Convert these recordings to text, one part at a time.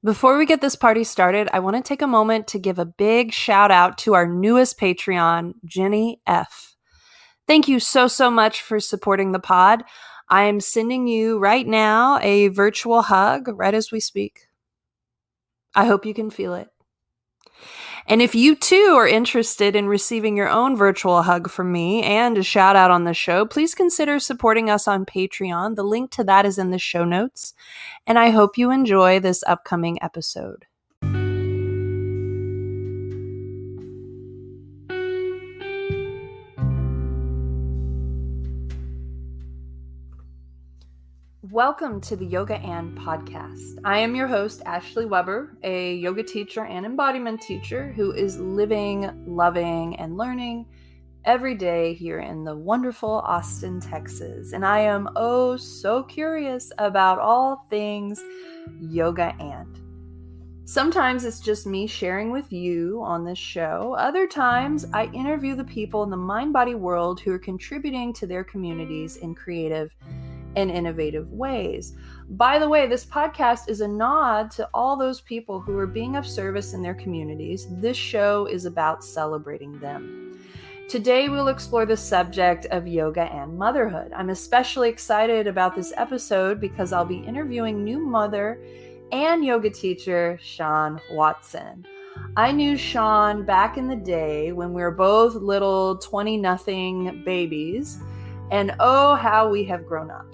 Before we get this party started, I want to take a moment to give a big shout out to our newest Patreon, Jenny F. Thank you so much for supporting the pod. I am sending you right now a virtual hug right as we speak. I hope you can feel it. And if you too are interested in receiving your own virtual hug from me and a shout out on the show, please consider supporting us on Patreon. The link to that is in the show notes. And I hope you enjoy this upcoming episode. Welcome to the Yoga and podcast. I am your host, Ashley Weber, a yoga teacher and embodiment teacher who is living, loving, and learning every day here in the wonderful Austin, Texas. And I am so curious about all things yoga and. Sometimes it's just me sharing with you on this show. Other times I interview the people in the mind-body world who are contributing to their communities in creative and innovative ways. By the way, this podcast is a nod to all those people who are being of service in their communities. This show is about celebrating them. Today, we'll explore the subject of yoga and motherhood. I'm especially excited about this episode because I'll be interviewing new mother and yoga teacher, Sean Watson. I knew Sean back in the day when we were both little 20-nothing babies, and oh, how we have grown up.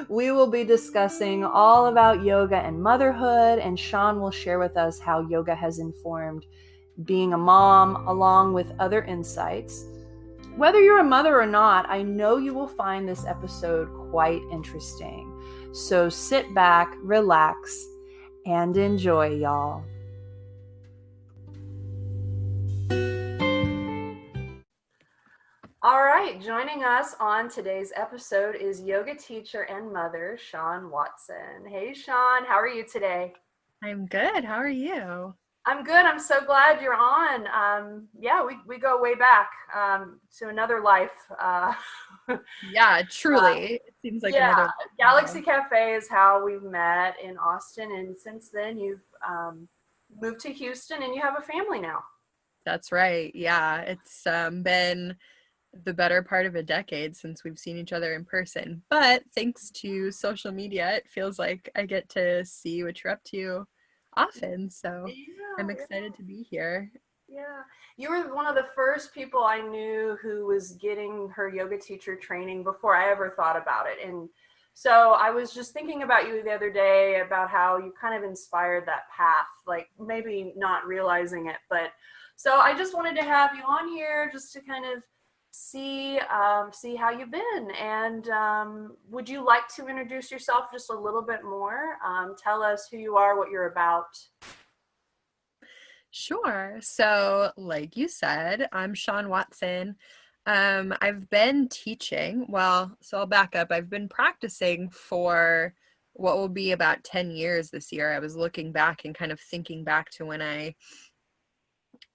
We will be discussing all about yoga and motherhood, and Sean will share with us how yoga has informed being a mom, along with other insights. Whether you're a mother or not, I know you will find this episode quite interesting. So sit back, relax, and enjoy, y'all. All right, joining us on today's episode is yoga teacher and mother, Sean Watson. Hey, Sean, how are you today? I'm good. How are you? I'm good. I'm so glad you're on. We go way back to another life. Yeah, truly. It seems like another. Galaxy Cafe is how we've met in Austin, and since then you've moved to Houston and you have a family now. That's right. Yeah, it's been the better part of a decade since we've seen each other in person. But thanks to social media, it feels like I get to see what you're up to often. So I'm excited to be here. Yeah. You were one of the first people I knew who was getting her yoga teacher training before I ever thought about it. And so I was just thinking about you the other day about how you kind of inspired that path, like maybe not realizing it. But so I just wanted to have you on here just to kind of see how you've been. And would you like to introduce yourself just a little bit more? Tell us who you are, what you're about. Sure. So, like you said, I'm Sean Watson. I've been teaching. So I'll back up. I've been practicing for what will be about 10 years this year. I was looking back and kind of thinking back to when I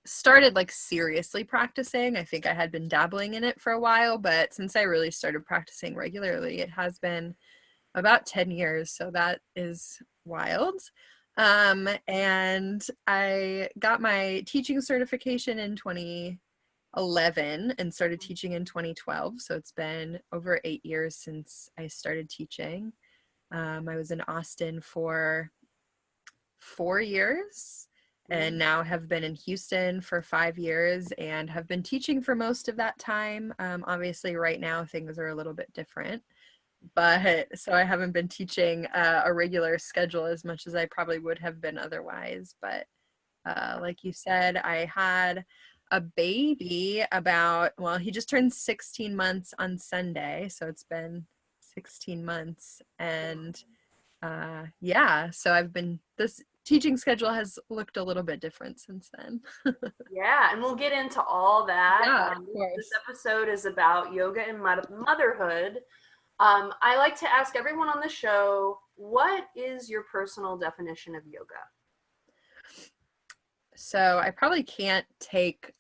started like seriously practicing. I think I had been dabbling in it for a while, but since I really started practicing regularly, it has been about 10 years. So that is wild. And I got my teaching certification in 2011 and started teaching in 2012. So it's been over 8 years since I started teaching. I was in Austin for 4 years and now have been in Houston for 5 years and have been teaching for most of that time. Obviously, right now things are a little bit different. But so I haven't been teaching a regular schedule as much as I probably would have been otherwise. But like you said, I had a baby he just turned 16 months on Sunday. So it's been 16 months. And so this teaching schedule has looked a little bit different since then. Yeah, and we'll get into all that. Yeah, of course. This episode is about yoga and motherhood. I like to ask everyone on the show, what is your personal definition of yoga? So I probably can't take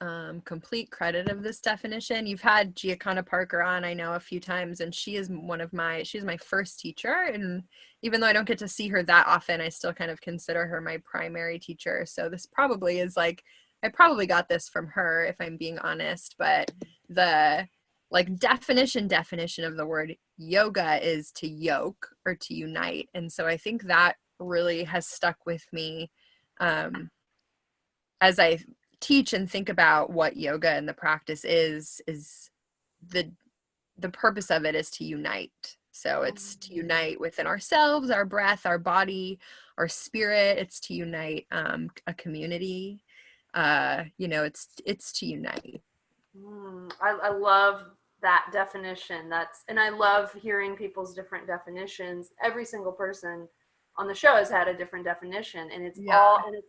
complete credit of this definition. You've had Giaconda Parker on, I know, a few times, and she's my first teacher. And even though I don't get to see her that often, I still kind of consider her my primary teacher. So this probably is like, I probably got this from her if I'm being honest, but the like definition of the word yoga is to yoke or to unite. And so I think that really has stuck with me. As I teach and think about what yoga and the practice is the purpose of it is to unite. So it's to unite within ourselves, our breath, our body, our spirit. It's to unite a community. It's to unite. I love that definition. And I love hearing people's different definitions. Every single person on the show has had a different definition, and it's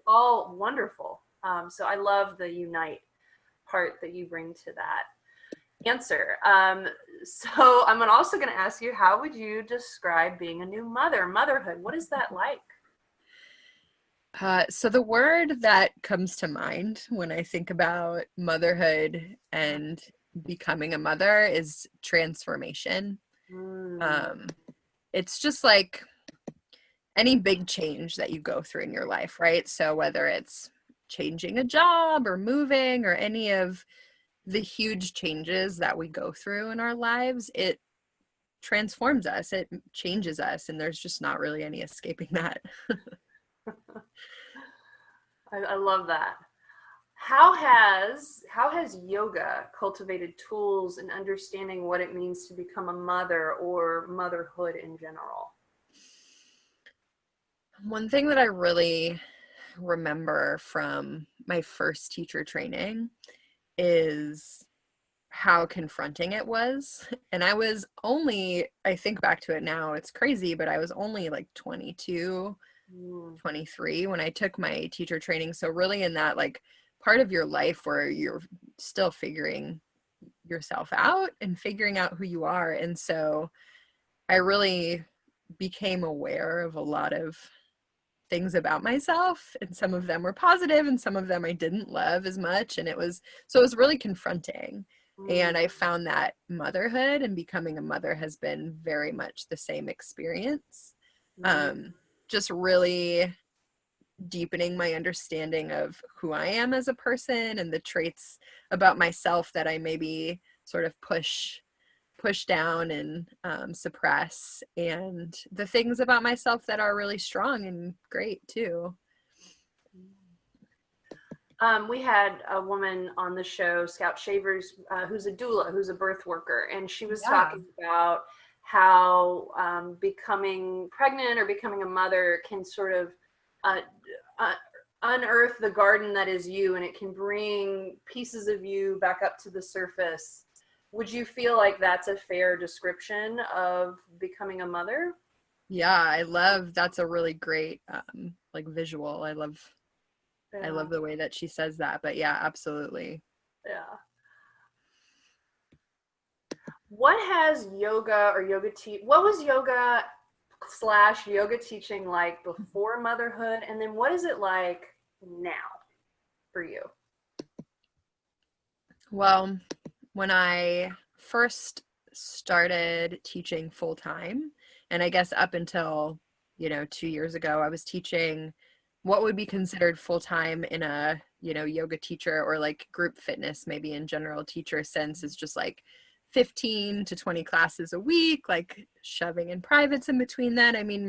all wonderful. So I love the unite part that you bring to that answer. So I'm also going to ask you, how would you describe being a new motherhood? What is that like? So the word that comes to mind when I think about motherhood and becoming a mother is transformation. It's just like any big change that you go through in your life, right? So whether it's changing a job or moving or any of the huge changes that we go through in our lives, it transforms us, it changes us, and there's just not really any escaping that. I love that. How has yoga cultivated tools in understanding what it means to become a mother or motherhood in general? One thing that I really remember from my first teacher training is how confronting it was. And I was only, I think back to it now, it's crazy, but I was only like 22, 23 when I took my teacher training. So really in that like part of your life where you're still figuring yourself out and figuring out who you are. And so I really became aware of a lot of things about myself, and some of them were positive and some of them I didn't love as much, and it was really confronting. And I found that motherhood and becoming a mother has been very much the same experience. Just really deepening my understanding of who I am as a person and the traits about myself that I maybe sort of push down and suppress, and the things about myself that are really strong and great too. We had a woman on the show, Scout Shavers, who's a doula, who's a birth worker, and she was talking about how becoming pregnant or becoming a mother can sort of unearth the garden that is you, and it can bring pieces of you back up to the surface. Would you feel like that's a fair description of becoming a mother? Yeah, that's a really great like visual. I love the way that she says that, but yeah, absolutely. Yeah. What has yoga or what was yoga / yoga teaching like before motherhood, and then what is it like now for you? Well, when I first started teaching full time, and I guess up until 2 years ago, I was teaching what would be considered full time in a yoga teacher or like group fitness, maybe in general teacher sense, is just like 15 to 20 classes a week, like shoving in privates in between that. I mean,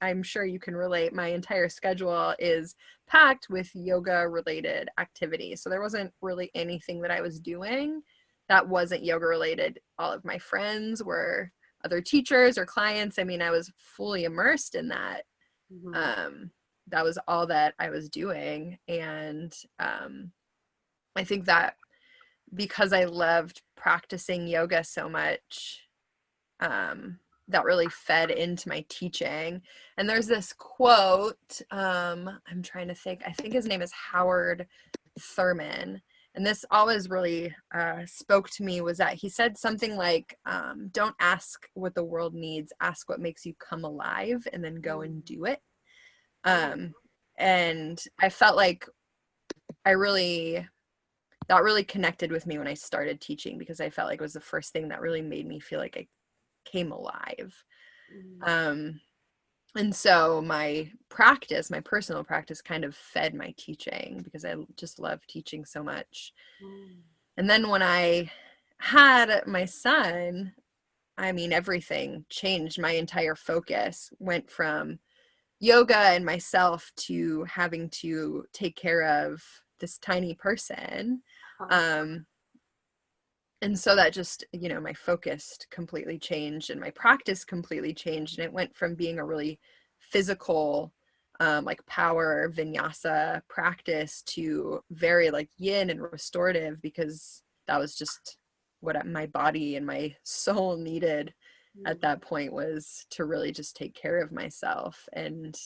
I'm sure you can relate, my entire schedule is packed with yoga related activities. So there wasn't really anything that I was doing that wasn't yoga related. All of my friends were other teachers or clients. I mean, I was fully immersed in that. That was all that I was doing. And I think that because I loved practicing yoga so much, that really fed into my teaching. And there's this quote, I'm trying to think, I think his name is Howard Thurman. And this always really spoke to me, was that he said something like, don't ask what the world needs, ask what makes you come alive, and then go and do it. And I felt like I really that really connected with me when I started teaching, because I felt like it was the first thing that really made me feel like I came alive. Mm. Um, and so my personal practice kind of fed my teaching, because I just love teaching so much. Mm. And then when I had my son, I mean, everything changed. My entire focus went from yoga and myself to having to take care of this tiny person. Huh. Um, and so that just, my focus completely changed and my practice completely changed. And it went from being a really physical, like power vinyasa practice to very like yin and restorative, because that was just what my body and my soul needed at Mm. that point, was to really just take care of myself. And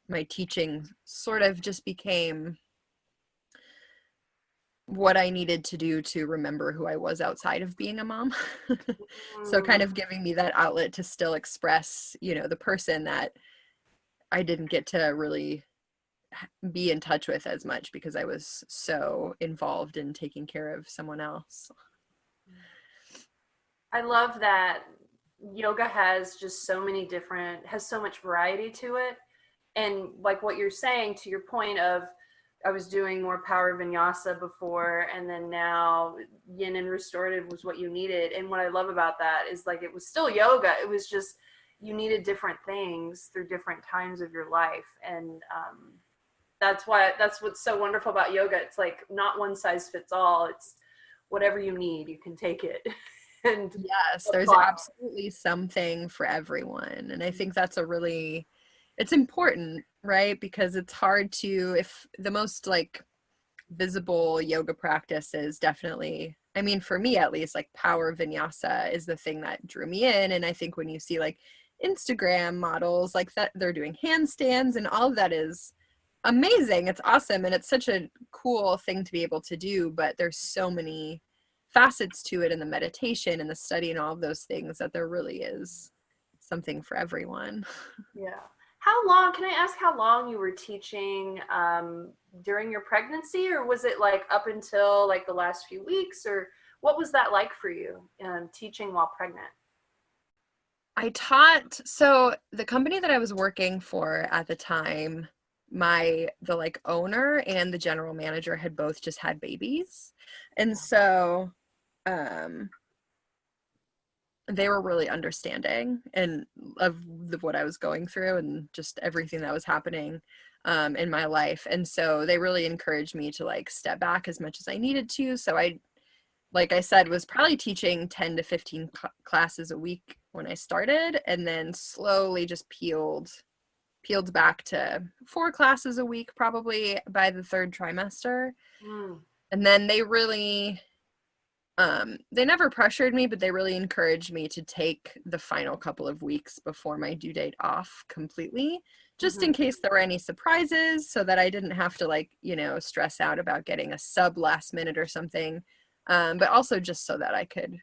my teaching sort of just became what I needed to do to remember who I was outside of being a mom. So kind Mm. of giving me that outlet to still express, the person that I didn't get to really be in touch with as much, because I was so involved in taking care of someone else. I love that yoga has just so many different, has so much variety to it. And like what you're saying, to your point of, I was doing more power vinyasa before, and then now yin and restorative was what you needed. And what I love about that is like it was still yoga. It was just you needed different things through different times of your life, and that's what's so wonderful about yoga. It's like not one size fits all. It's whatever you need, you can take it and Yes, there's apply. absolutely something for everyone. And I think that's it's important, right? Because it's hard to, if the most like visible yoga practice is definitely, I mean, for me at least, like power vinyasa is the thing that drew me in. And I think when you see like Instagram models like that, they're doing handstands and all of that is amazing. It's awesome. And it's such a cool thing to be able to do. But there's so many facets to it, and the meditation and the study and all of those things, that there really is something for everyone. Yeah. How long, can I ask how long you were teaching during your pregnancy, or was it like up until like the last few weeks, or what was that like for you teaching while pregnant? So the company that I was working for at the time, the like owner and the general manager had both just had babies. And so um they were really understanding and what I was going through and just everything that was happening in my life. And so they really encouraged me to like step back as much as I needed to. So I, like I said, was probably teaching 10 to 15 classes a week when I started, and then slowly just peeled back to 4 classes a week probably by the third trimester. Mm. And then they never pressured me, but they really encouraged me to take the final couple of weeks before my due date off completely, just Hmm. in case there were any surprises, so that I didn't have to like, stress out about getting a sub last minute or something. But also just so that I could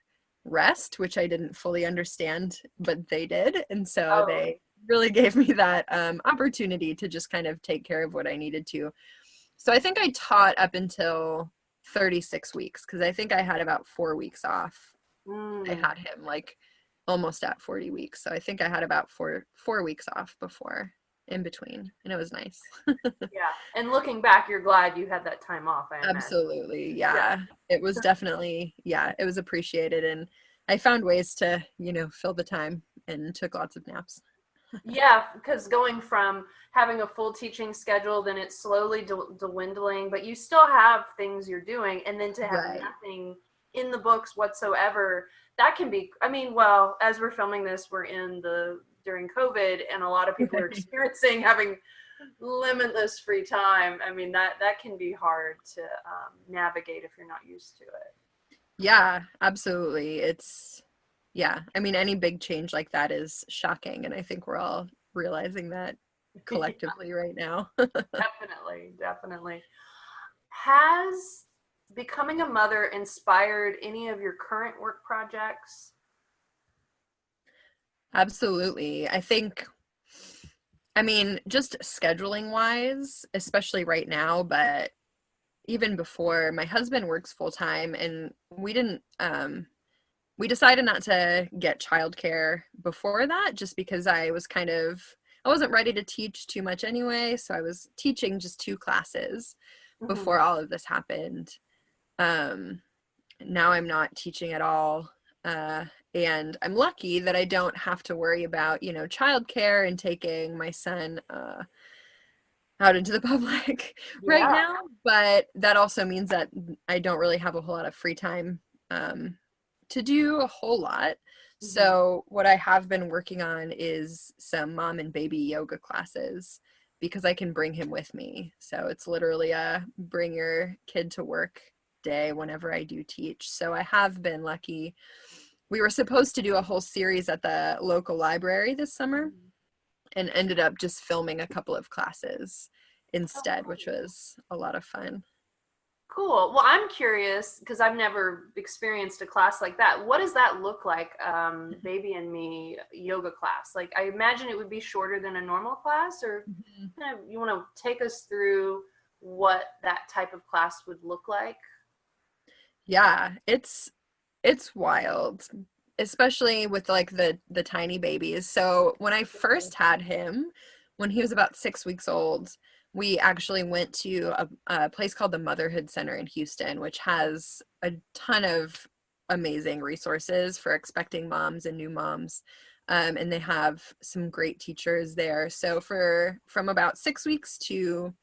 rest, which I didn't fully understand, but they did. And so Oh, they really gave me that opportunity to just kind of take care of what I needed to. So I think I taught up until 36 weeks, because I think I had about 4 weeks off. I mm. had him like almost at 40 weeks. So I think I had about four weeks off before in between. And it was nice. Yeah. And looking back, you're glad you had that time off, I imagine. Absolutely. Yeah. Yeah. It was definitely, yeah, it was appreciated. And I found ways to, fill the time and took lots of naps. Yeah, because going from having a full teaching schedule, then it's slowly dwindling, but you still have things you're doing, and then to have Right. nothing in the books whatsoever, that can be, I mean, well, as we're filming this, we're in the during COVID, and a lot of people are experiencing having limitless free time. I mean, that can be hard to navigate if you're not used to it. Yeah, absolutely. Yeah, I mean, any big change like that is shocking. And I think we're all realizing that Yeah, collectively right now. definitely, definitely. Has becoming a mother inspired any of your current work projects? Absolutely. I think I mean, just scheduling wise, especially right now, but even before, my husband works full time, and we decided not to get childcare before that just because I wasn't ready to teach too much anyway, so I was teaching just 2 classes Mhm. before all of this happened. Um, Now I'm not teaching at all. Uh, and I'm lucky that I don't have to worry about, childcare and taking my son out into the public right Yeah. now. But that also means that I don't really have a whole lot of free time um, to do a whole lot. Mhm. So, what I have been working on is some mom and baby yoga classes because I can bring him with me. So, it's literally a bring your kid to work day whenever I do teach. So, I have been lucky. We were supposed to do a whole series at the local library this summer Mhm. and ended up just filming a couple of classes Oh, instead, which cool. was a lot of fun. Cool. Well, I'm curious because I've never experienced a class like that. What does that look like, baby and me yoga class? Like, I imagine it would be shorter than a normal class, or Mhm. you want to take us through what that type of class would look like? Yeah, it's wild, especially with like the tiny babies. So when I first had him, when he was about 6 weeks old, we actually went to a place called the Motherhood Center in Houston, which has a ton of amazing resources for expecting moms and new moms. And they have some great teachers there. So from about 6 weeks to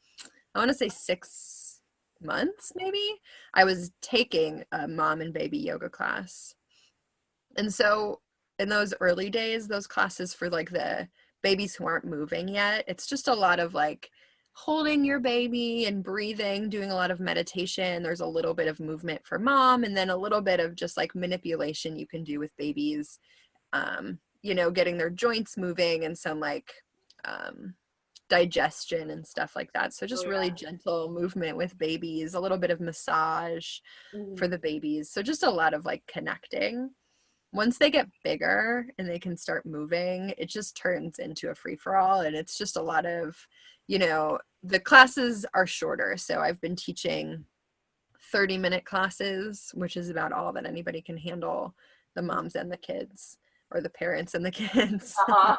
I want to say 6 months, maybe, I was taking a mom and baby yoga class. And so in those early days, those classes for like the babies who aren't moving yet, it's just a lot of like holding your baby and breathing, doing a lot of meditation. There's a little bit of movement for mom, and then a little bit of just like manipulation you can do with babies, getting their joints moving and some like um, digestion and stuff like that. So Oh just really yeah. gentle movement with babies, a little bit of massage Mhm. for the babies. So just a lot of like connecting. Once they get bigger and they can start moving, it just turns into a free for all. And it's just a lot of, the classes are shorter. So I've been teaching 30-minute classes, which is about all that anybody can handle, the Mhm. moms and the kids, or the parents and the kids. Uh-huh.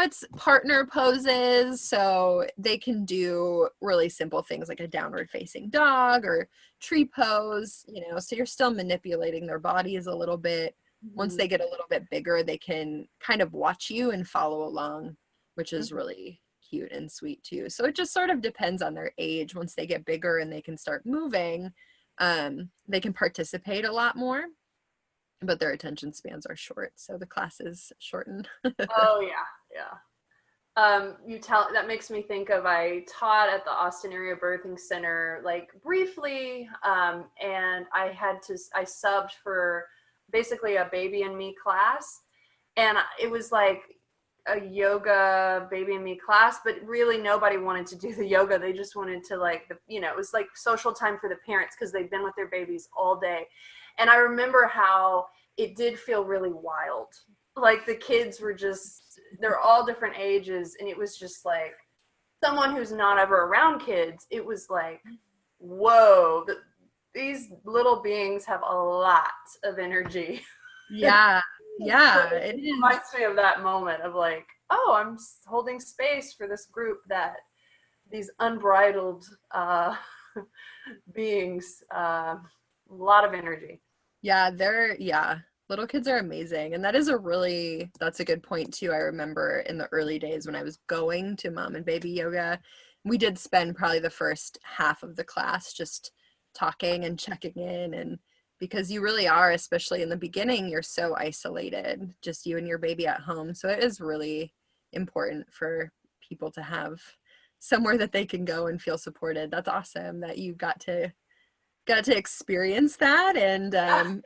It's partner poses, so they can do really simple things like a downward facing dog or tree pose, so you're still manipulating their bodies a little bit. Once Mhm. they get a little bit bigger, they can kind of watch you and follow along, which is Mhm. really cute and sweet too. So it just sort of depends on their age. Once they get bigger and they can start moving, they can participate a lot more, but their attention spans are short, so the classes shorten. Oh yeah, yeah. You tell that makes me think of I taught at the Austin Area Birthing Center like briefly, and I subbed for basically a baby and me class, and it was like a yoga baby and me class, but really nobody wanted to do the yoga. They just wanted to like it was like social time for the parents because they've been with their babies all day, and I remember how it did feel really wild. Like the kids were just they're all different ages, and it was just like someone who's not ever around kids, it was like, whoa, these little beings have a lot of energy. Yeah, yeah, It it is. reminds me of that moment of like, oh, I'm holding space for this group that these unbridled beings, a lot of energy. Yeah, little kids are amazing. And that's a good point too. I remember in the early days when I was going to mom and baby yoga, we did spend probably the first half of the class just talking and checking in. And because you really are, especially in the beginning, you're so isolated, just you and your baby at home. So it is really important for people to have somewhere that they can go and feel supported. That's awesome that you got to experience that and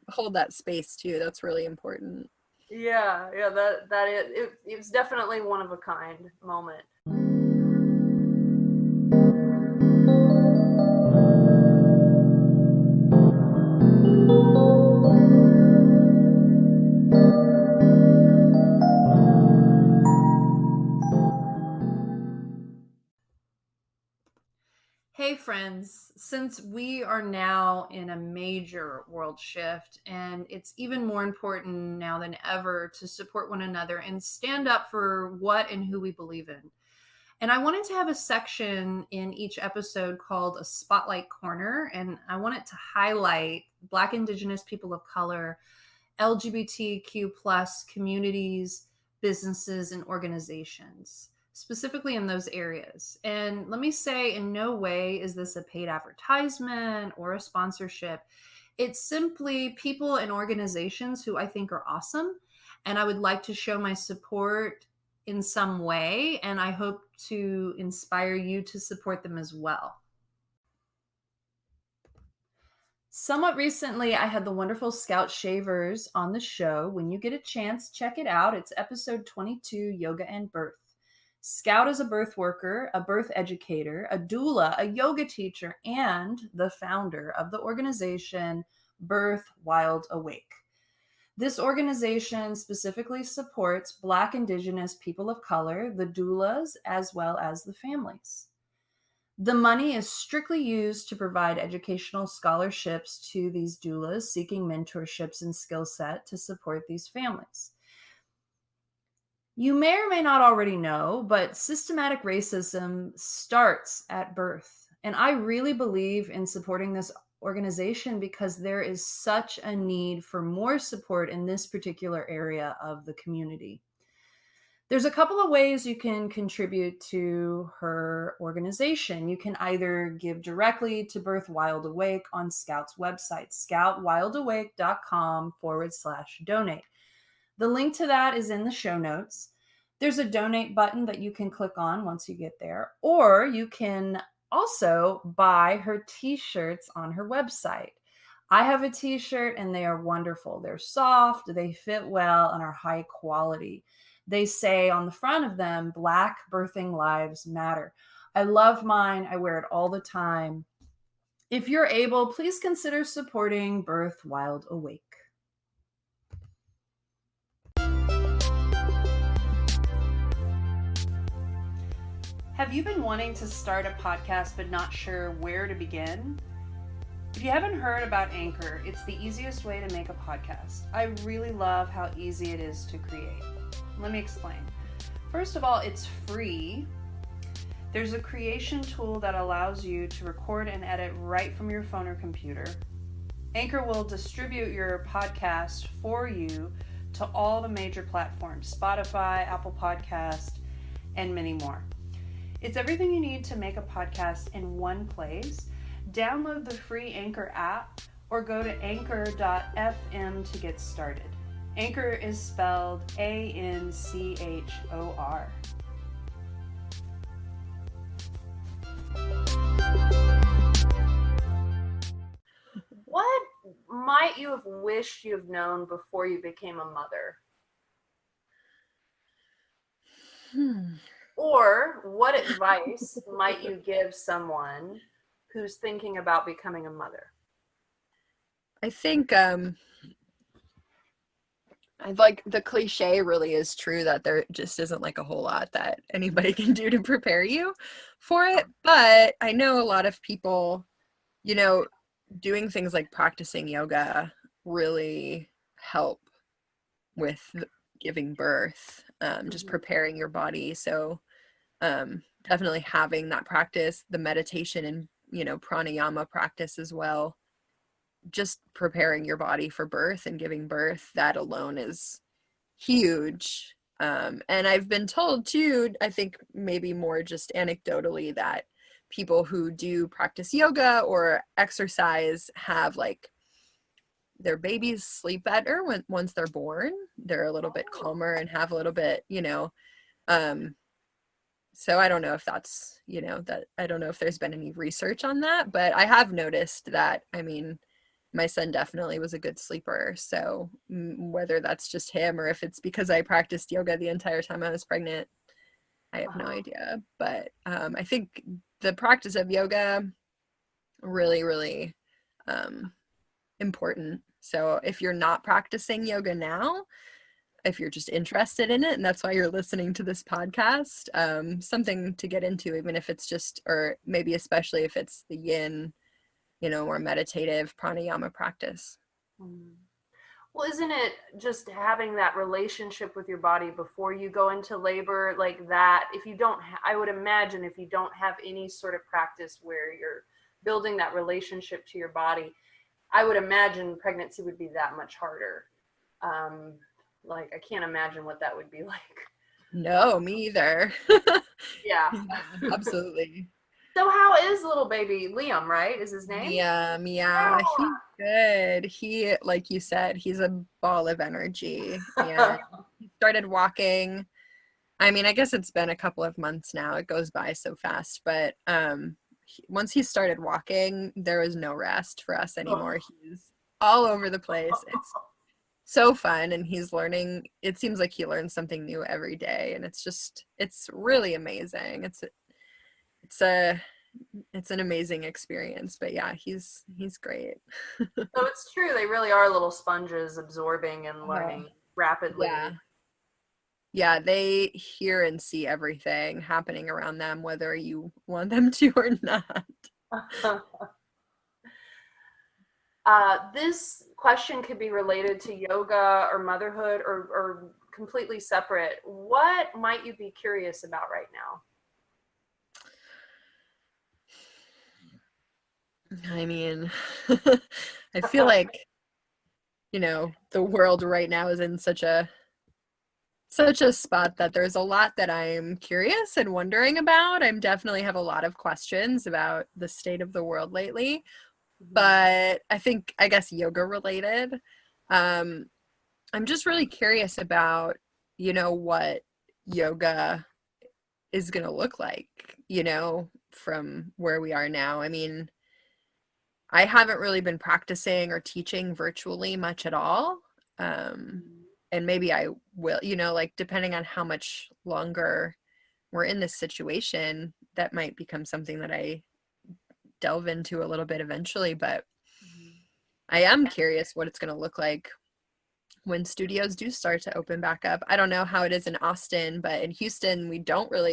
hold that space too. That's really important. Yeah, yeah, it was definitely one of a kind moment. Hey, friends, since we are now in a major world shift, and it's even more important now than ever to support one another and stand up for what and who we believe in. And I wanted to have a section in each episode called a Spotlight Corner, and I wanted to highlight Black, Indigenous, people of color, LGBTQ plus communities, businesses, and organizations, specifically in those areas. And let me say, in no way is this a paid advertisement or a sponsorship. It's simply people and organizations who I think are awesome. And I would like to show my support in some way. And I hope to inspire you to support them as well. Somewhat recently, I had the wonderful Scout Shavers on the show. When you get a chance, check it out. It's episode 22, Yoga and Birth. Scout is a birth worker, a birth educator, a doula, a yoga teacher, and the founder of the organization Birth Wild Awake. This organization specifically supports Black, Indigenous, people of color, the doulas, as well as the families. The money is strictly used to provide educational scholarships to these doulas seeking mentorships and skill set to support these families. You may or may not already know, but systematic racism starts at birth. And I really believe in supporting this organization because there is such a need for more support in this particular area of the community. There's a couple of ways you can contribute to her organization. You can either give directly to Birth Wild Awake on Scout's website, scoutwildawake.com/donate. The link to that is in the show notes. There's a donate button that you can click on once you get there, or you can also buy her t-shirts on her website. I have a t-shirt and they are wonderful. They're soft, they fit well, and are high quality. They say on the front of them, Black birthing lives matter. I love mine. I wear it all the time. If you're able, please consider supporting Birth Wild Awake. Have you been wanting to start a podcast but not sure where to begin? If you haven't heard about Anchor, it's the easiest way to make a podcast. I really love how easy it is to create. Let me explain. First of all, it's free. There's a creation tool that allows you to record and edit right from your phone or computer. Anchor will distribute your podcast for you to all the major platforms, Spotify, Apple Podcast, and many more. It's everything you need to make a podcast in one place. Download the free Anchor app or go to anchor.fm to get started. Anchor is spelled ANCHOR. What might you have wished you have known before you became a mother? Or what advice might you give someone who's thinking about becoming a mother? I think I like the cliche really is true that there just isn't like a whole lot that anybody can do to prepare you for it. But I know a lot of people, doing things like practicing yoga really help with giving birth, just preparing your body. So definitely having that practice, the meditation and, pranayama practice as well. Just preparing your body for birth and giving birth, that alone is huge. And I've been told too, I think maybe more just anecdotally, that people who do practice yoga or exercise have like their babies sleep better once they're born. They're a little bit calmer and have a little bit, so I don't know if that's, that I don't know if there's been any research on that, but I have noticed that, my son definitely was a good sleeper. So whether that's just him or if it's because I practiced yoga the entire time I was pregnant, I have no idea. But I think the practice of yoga really, really important. So if you're not practicing yoga now, if you're just interested in it and that's why you're listening to this podcast, something to get into, even if it's just, or maybe especially if it's the yin, more meditative pranayama practice. Mm. Well, isn't it just having that relationship with your body before you go into labor like that? If you don't, I would imagine if you don't have any sort of practice where you're building that relationship to your body, I would imagine pregnancy would be that much harder. Um, like, I can't imagine what that would be like. No, me either. Yeah. Yeah, absolutely. So how is little baby Liam, right? Is his name? Liam, yeah, he's good. He, like you said, he's a ball of energy, Yeah. and he started walking. I mean, I guess it's been a couple of months now. It goes by so fast, but once he started walking, there was no rest for us anymore. He's all over the place. It's so fun, and he's learning. It seems like he learns something new every day, and it's really amazing. It's a it's an amazing experience. But yeah, he's great. So it's true. They really are little sponges absorbing and Oh, learning rapidly. yeah. Yeah, they hear and see everything happening around them, whether you want them to or not. This question could be related to yoga or motherhood or completely separate. What might you be curious about right now? I mean, I feel like, the world right now is in such a spot that there's a lot that I'm curious and wondering about. I'm definitely have a lot of questions about the state of the world lately, but I guess yoga related. Um, I'm just really curious about, what yoga is going to look like, from where we are now. I mean, I haven't really been practicing or teaching virtually much at all. Um, and maybe I will, like depending on how much longer we're in this situation, that might become something that I delve into a little bit eventually. But I am curious what it's going to look like when studios do start to open back up. I don't know how it is in Austin, but in Houston,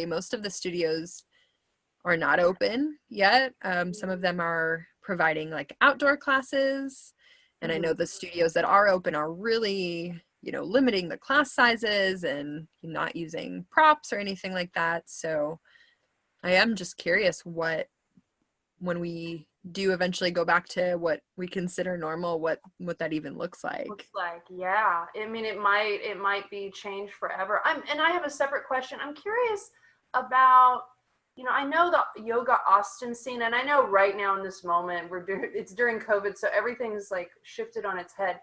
most of the studios are not open yet. Some of them are providing like outdoor classes. And I know the studios that are open are really, limiting the class sizes and not using props or anything like that. So I am just curious when we do eventually go back to what we consider normal, what that even looks like. Looks like, yeah. I mean, it might be changed forever. I have a separate question. I'm curious about, I know the yoga Austin scene, and I know right now in this moment it's during COVID, so everything's like shifted on its head.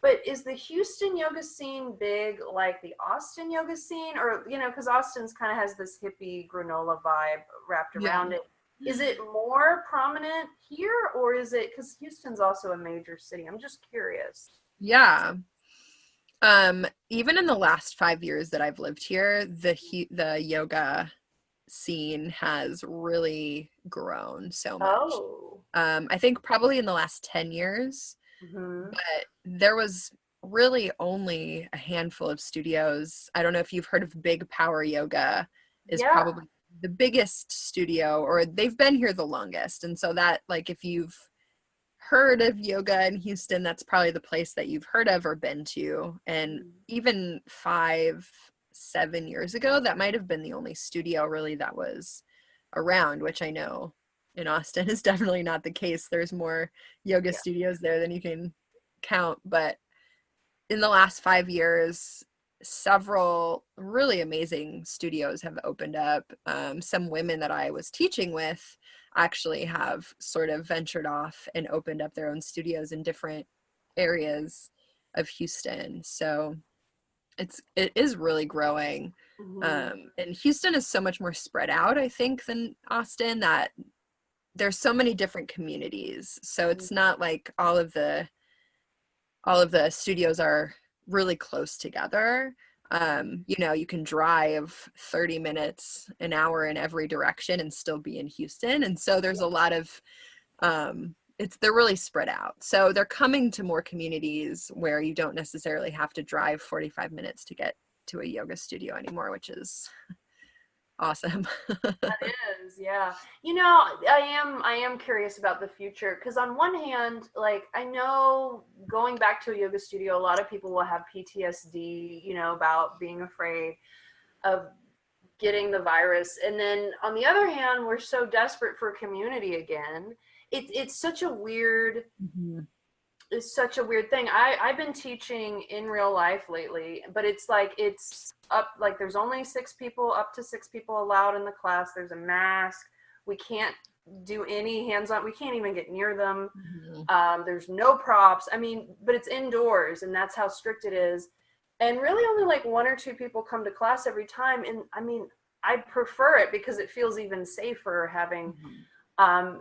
But is the Houston yoga scene big like the Austin yoga scene? Or, because Austin's kind of has this hippie granola vibe wrapped Yeah. around it. Is it more prominent here, or is it because Houston's also a major city? I'm just curious. Yeah. Even in the last 5 years that I've lived here, the yoga scene has really grown so much. Oh. I think probably in the last 10 years, Mm-hmm. but there was really only a handful of studios. I don't know if you've heard of Big Power Yoga is Yeah. probably the biggest studio, or they've been here the longest. And so that, like, if you've heard of yoga in Houston, that's probably the place that you've heard of or been to. And even 7 years ago, that might have been the only studio really that was around, which I know in Austin is definitely not the case. There's more yoga Yeah. studios there than you can count. But in the last 5 years, several really amazing studios have opened up. Some women that I was teaching with actually have sort of ventured off and opened up their own studios in different areas of Houston. So it is really growing. Mm-hmm. And Houston is so much more spread out, I think, than Austin, that there's so many different communities. So it's not like all of the studios are really close together. You can drive 30 minutes, an hour in every direction and still be in Houston. And so there's a lot of they're really spread out. So they're coming to more communities where you don't necessarily have to drive 45 minutes to get to a yoga studio anymore, which is awesome. That is, yeah. I am curious about the future because on one hand, like I know going back to a yoga studio, a lot of people will have PTSD, about being afraid of getting the virus. And then on the other hand, we're so desperate for community again. It's such a weird Mhm. is such a weird thing. I've been teaching in real life lately, but it's like it's up like there's only up to six people allowed in the class. There's a mask. We can't do any hands-on. We can't even get near them. Mhm. There's no props. I mean, but it's indoors, and that's how strict it is. And really, only like one or two people come to class every time. And I mean, I prefer it because it feels even safer having Mhm. um,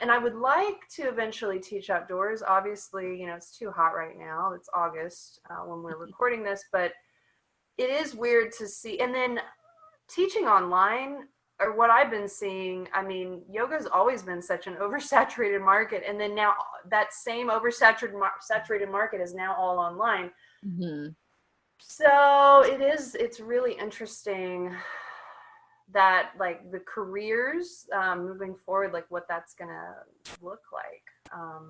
and I would like to eventually teach outdoors. Obviously, it's too hot right now. It's August when we're recording this, but it is weird to see. And then teaching online, or what I've been seeing, I mean, yoga's always been such an oversaturated market. And then now that same saturated market is now all online. Mhm. So it's really interesting that like the careers moving forward, like what that's gonna look like.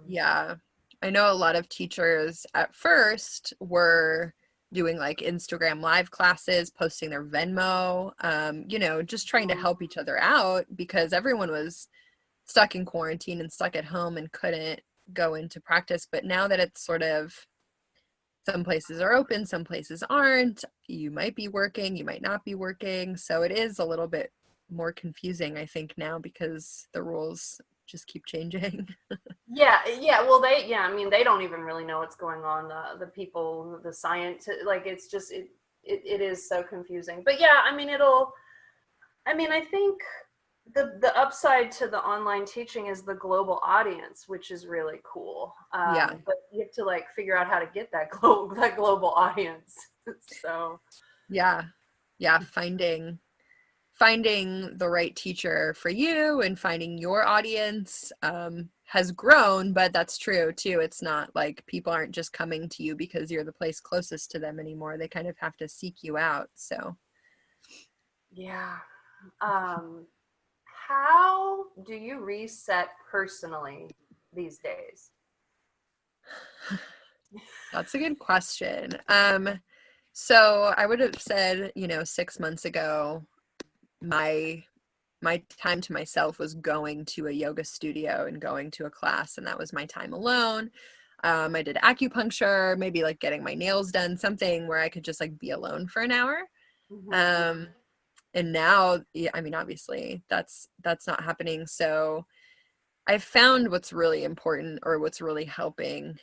Yeah. I know a lot of teachers at first were doing like Instagram live classes, posting their Venmo, just trying to help each other out because everyone was stuck in quarantine and stuck at home and couldn't go into practice. But now that it's sort of some places are open, some places aren't, you might be working, you might not be working. So it is a little bit more confusing, I think, now because the rules just keep changing. Yeah. Well, I mean, they don't even really know what's going on. The people, the science, like it's just it is so confusing. But yeah, I mean, I think the upside to the online teaching is the global audience, which is really cool. Yeah. But you have to like figure out how to get that global audience. So Yeah. Yeah. Finding the right teacher for you and finding your audience has grown, but that's true too. It's not like people aren't just coming to you because you're the place closest to them anymore. They kind of have to seek you out. So yeah. Um, how do you reset personally these days? that's a good question. So I would have said, 6 months ago, my my time to myself was going to a yoga studio and going to a class, and that was my time alone. I did acupuncture, maybe like getting my nails done, something where I could just like be alone for an hour. Mm-hmm. Um, and now, yeah, I mean, obviously that's not happening. So I found what's really important or what's really helping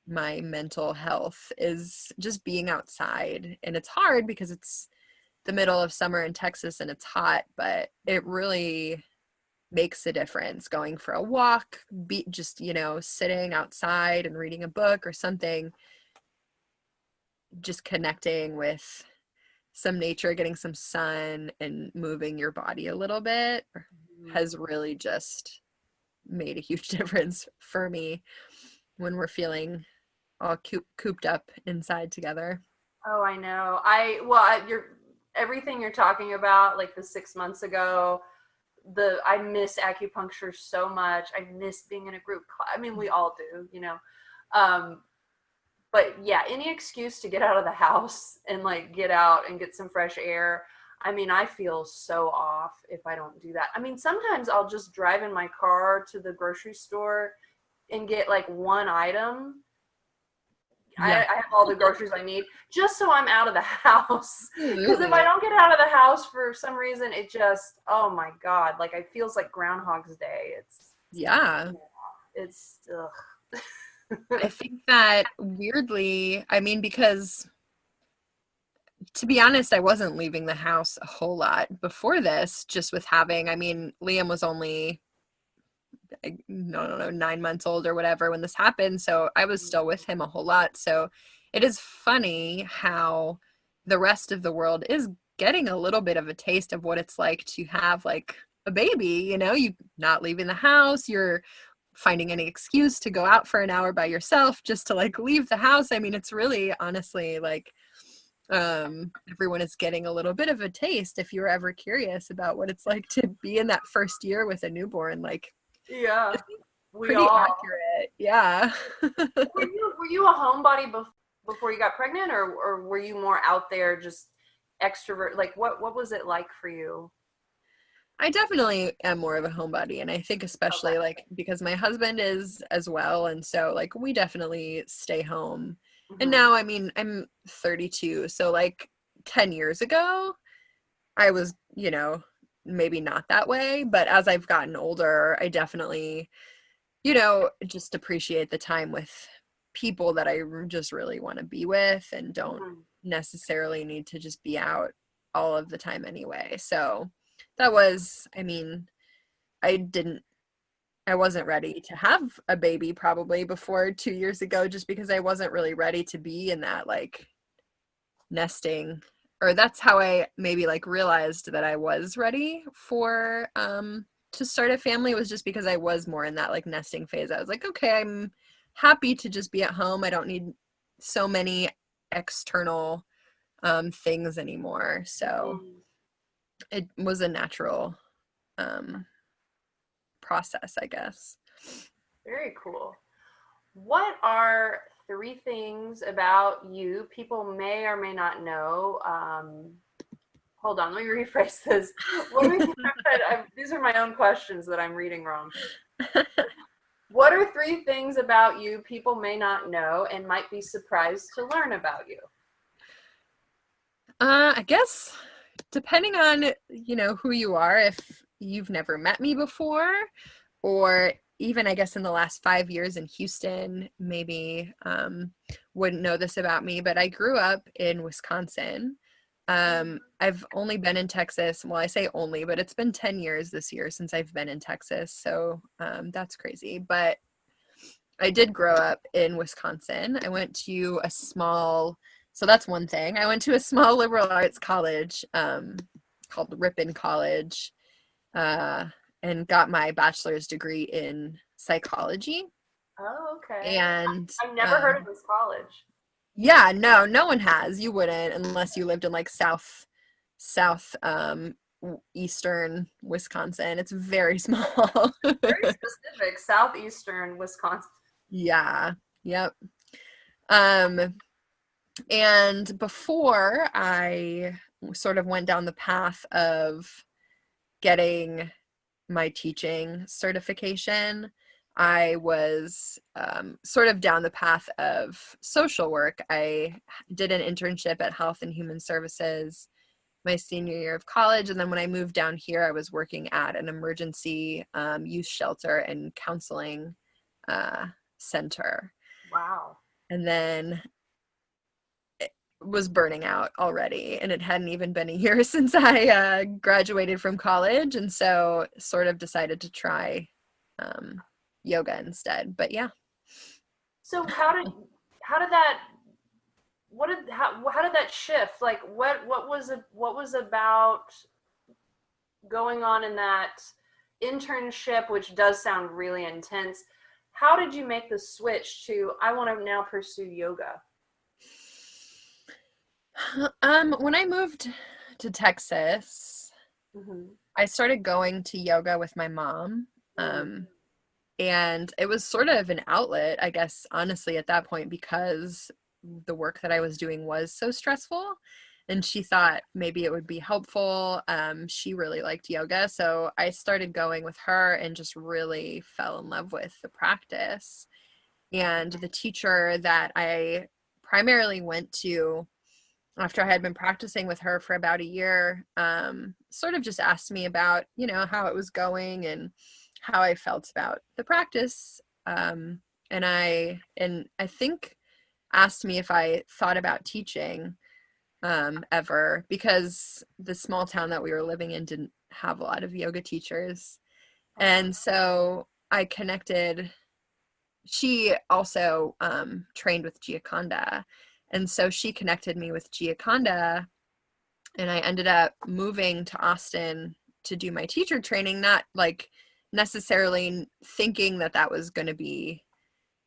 my mental health is just being outside. And it's hard because it's the middle of summer in Texas and it's hot, but it really makes a difference going for a walk, be just, sitting outside and reading a book or something, just connecting with some nature, getting some sun and moving your body a little bit has really just made a huge difference for me when we're feeling all cooped up inside together. Oh, I know. You're everything you're talking about, like the 6 months ago. I miss acupuncture so much. I miss being in a group class. I mean, we all do. Um, but yeah, any excuse to get out of the house and like get out and get some fresh air. I mean, I feel so off if I don't do that. I mean, sometimes I'll just drive in my car to the grocery store and get like one item. Yeah, I have all the groceries I need just so I'm out of the house. Because if I absolutely. don't get out of the house for some reason, it just, oh my God, like it feels like Groundhog's Day. Yeah. It's, ugh. I think that weirdly, I mean, because to be honest, I wasn't leaving the house a whole lot before this, just with having, I mean, Liam was only, no, no, no, 9 months old or whatever when this happened. So I was still with him a whole lot. So it is funny how the rest of the world is getting a little bit of a taste of what it's like to have like a baby, you not leaving the house, you're finding any excuse to go out for an hour by yourself just to like leave the house. I mean, it's really honestly like everyone is getting a little bit of a taste. If you're ever curious about what it's like to be in that first year with a newborn, like Yeah, we pretty all. accurate. Yeah. Were you a homebody before you got pregnant, or were you more out there, just extrovert? Like, what was it like for you? I definitely am more of a homebody, and I think Okay. especially like because my husband is as well, and so like we definitely stay home. And Hmm. now, I mean, I'm 32, so like 10 years ago, I was, maybe not that way, but as I've gotten older, I definitely, just appreciate the time with people that I just really want to be with and don't Hmm. necessarily need to just be out all of the time anyway. So that was, I mean, I didn't, I wasn't ready to have a baby probably before 2 years ago, just because I wasn't really ready to be in that like nesting, or that's how I maybe like realized that I was ready for to start a family, was just because I was more in that like nesting phase. I was like, okay, I'm happy to just be at home. I don't need so many external things anymore. So Hmm. it was a natural um process, I guess. Very cool. What are three things about you people may or may not know? Hold on, let me rephrase this. What are these are my own questions that I'm reading wrong. What are three things about you people may not know and might be surprised to learn about you? I guess depending on, who you are, if you've never met me before, or even I guess in the last 5 years in Houston, maybe wouldn't know this about me, but I grew up in Wisconsin. I've only been in Texas. Well, I say only, but it's been 10 years this year since I've been in Texas. So that's crazy. But I did grow up in Wisconsin. I went to a small, so that's one thing. I went to a small liberal arts college called Ripon College, uh, and got my bachelor's degree in psychology. Oh, okay. And I've never heard of this college. yeah, no, no one has. You wouldn't unless you lived in like south eastern Wisconsin. It's very small. Very specific, southeastern Wisconsin. Yeah. Yep. Um And before I sort of went down the path of getting my teaching certification, I was sort of down the path of social work. I did an internship at Health and Human Services my senior year of college. And then when I moved down here, I was working at an emergency youth shelter and counseling uh, center. Wow. And then was burning out already, and it hadn't even been a year since I graduated from college, and so sort of decided to try um, yoga instead. But yeah. So how did that how did that shift? Like what was about going on in that internship, which does sound really intense? How did you make the switch to I want to now pursue yoga? When I moved to Texas, Mm-hmm. I started going to yoga with my mom. Mm. Um, and it was sort of an outlet, I guess, honestly, at that point, because the work that I was doing was so stressful. And she thought maybe it would be helpful. She really liked yoga. So I started going with her and just really fell in love with the practice. And the teacher that I primarily went to after I had been practicing with her for about a year, sort of just asked me about, how it was going and how I felt about the practice. And I think asked me if I thought about teaching ever, because the small town that we were living in didn't have a lot of yoga teachers. Okay. And so I connected. She also trained with Gioconda. And so she connected me with Gioconda, and I ended up moving to Austin to do my teacher training, not like necessarily thinking that that was going to be,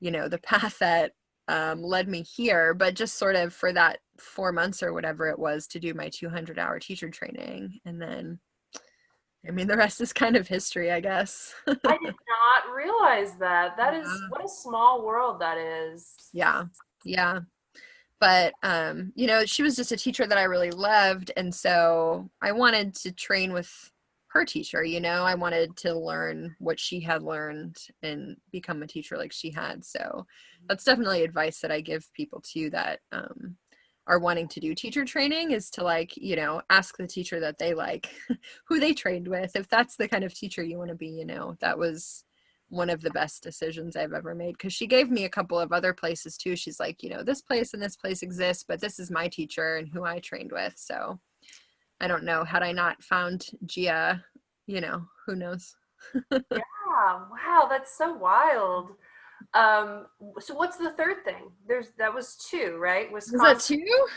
the path that led me here, but just sort of for that 4 months or whatever it was to do my 200-hour teacher training. And then, I mean, the rest is kind of history, I guess. I did not realize that. That Yeah. is, what a small world that is. Yeah. Yeah. But, she was just a teacher that I really loved. And so I wanted to train with her teacher, I wanted to learn what she had learned and become a teacher like she had. So that's definitely advice that I give people too that are wanting to do teacher training, is to ask the teacher that they like, who they trained with. If that's the kind of teacher you want to be, that was one of the best decisions I've ever made, because she gave me a couple of other places too. She's like, this place and this place exists, but this is my teacher and who I trained with. So I don't know, had I not found Gia, who knows? Yeah, wow, that's so wild. So what's the third thing? That was two, right? Was that Wisconsin. two?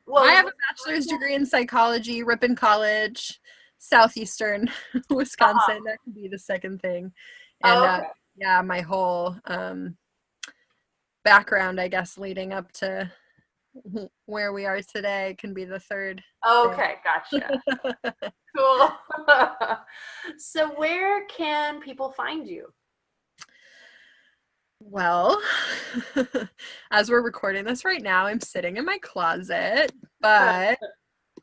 Well, I have a bachelor's degree in psychology, Ripon College, Southeastern Wisconsin. That could be the second thing. And okay. yeah, my whole background, I guess, leading up to where we are today can be the third. Okay, gotcha. Cool. So where can people find you? Well, as we're recording this right now, I'm sitting in my closet, but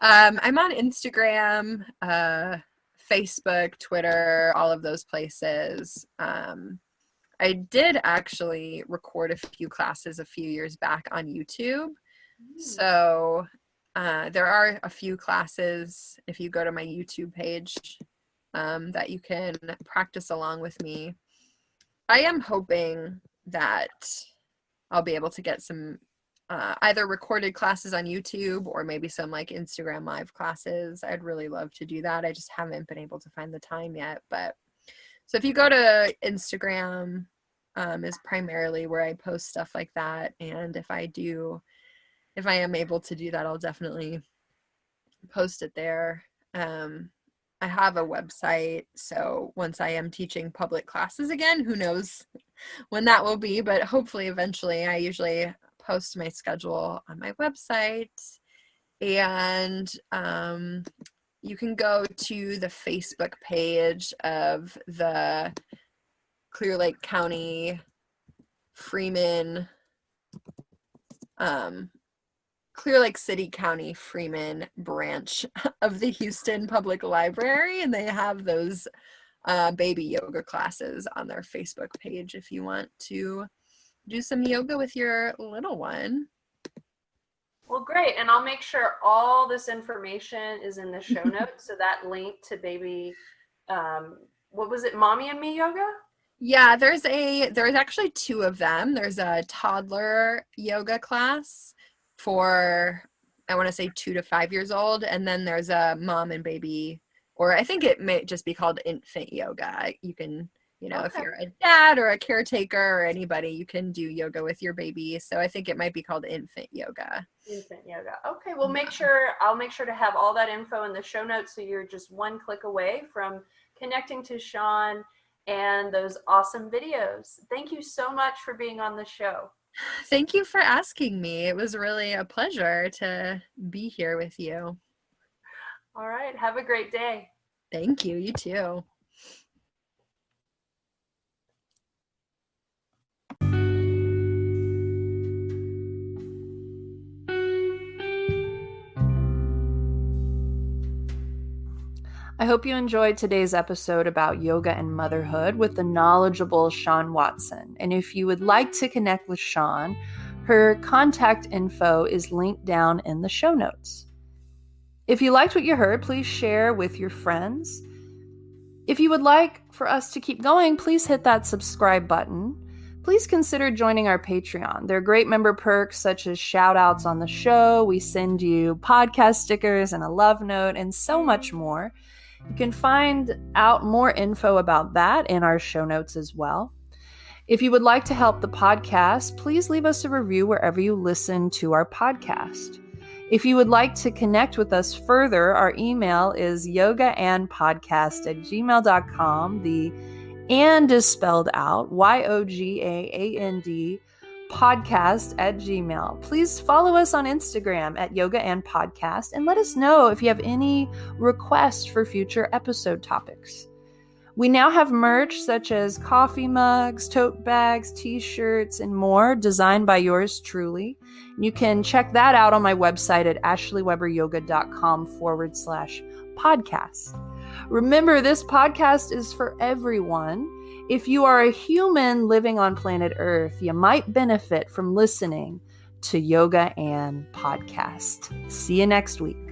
I'm on Instagram, Facebook, Twitter, all of those places. I did actually record a few classes a few years back on YouTube. So there are a few classes, if you go to my YouTube page, that you can practice along with me. I am hoping that I'll be able to get some either recorded classes on YouTube or maybe some Instagram live classes. I'd really love to do that. I just haven't been able to find the time yet. But so if you go to Instagram, is primarily where I post stuff like that. And if I am able to do that, I'll definitely post it there. I have a website, so once I am teaching public classes again, who knows when that will be, but hopefully eventually. I usually post my schedule on my website, and you can go to the Facebook page of the Clear Lake County Freeman Clear Lake City County Freeman branch of the Houston Public Library, and they have those baby yoga classes on their Facebook page if you want to do some yoga with your little one. Well, great. And I'll make sure all this information is in the show notes. So that link to baby, what was it, Mommy and Me Yoga? Yeah, there's actually two of them. There's a toddler yoga class for, I want to say 2 to 5 years old, and then there's a mom and baby, or I think it may just be called infant yoga. You can, if you're a dad or a caretaker or anybody, you can do yoga with your baby. So I think it might be called infant yoga. Infant yoga. Okay, well, I'll make sure to have all that info in the show notes, so you're just one click away from connecting to Sean and those awesome videos. Thank you so much for being on the show. Thank you for asking me. It was really a pleasure to be here with you. All right. Have a great day. Thank you. You too. I hope you enjoyed today's episode about yoga and motherhood with the knowledgeable Sean Watson. And if you would like to connect with Sean, her contact info is linked down in the show notes. If you liked what you heard, please share with your friends. If you would like for us to keep going, please hit that subscribe button. Please consider joining our Patreon. There are great member perks such as shout outs on the show. We send you podcast stickers and a love note and so much more. You can find out more info about that in our show notes as well. If you would like to help the podcast, please leave us a review wherever you listen to our podcast. If you would like to connect with us further, our email is yogaandpodcast@gmail.com. The and is spelled out, YOGAAND, podcast@gmail. Please follow us on Instagram at Yoga and Podcast and let us know if you have any requests for future episode topics. We now have merch such as coffee mugs, tote bags, t-shirts, and more designed by yours truly. You can check that out on my website at ashleyweberyoga.com/podcast. Remember, this podcast is for everyone. If you are a human living on planet Earth, you might benefit from listening to Yoga and Podcast. See you next week.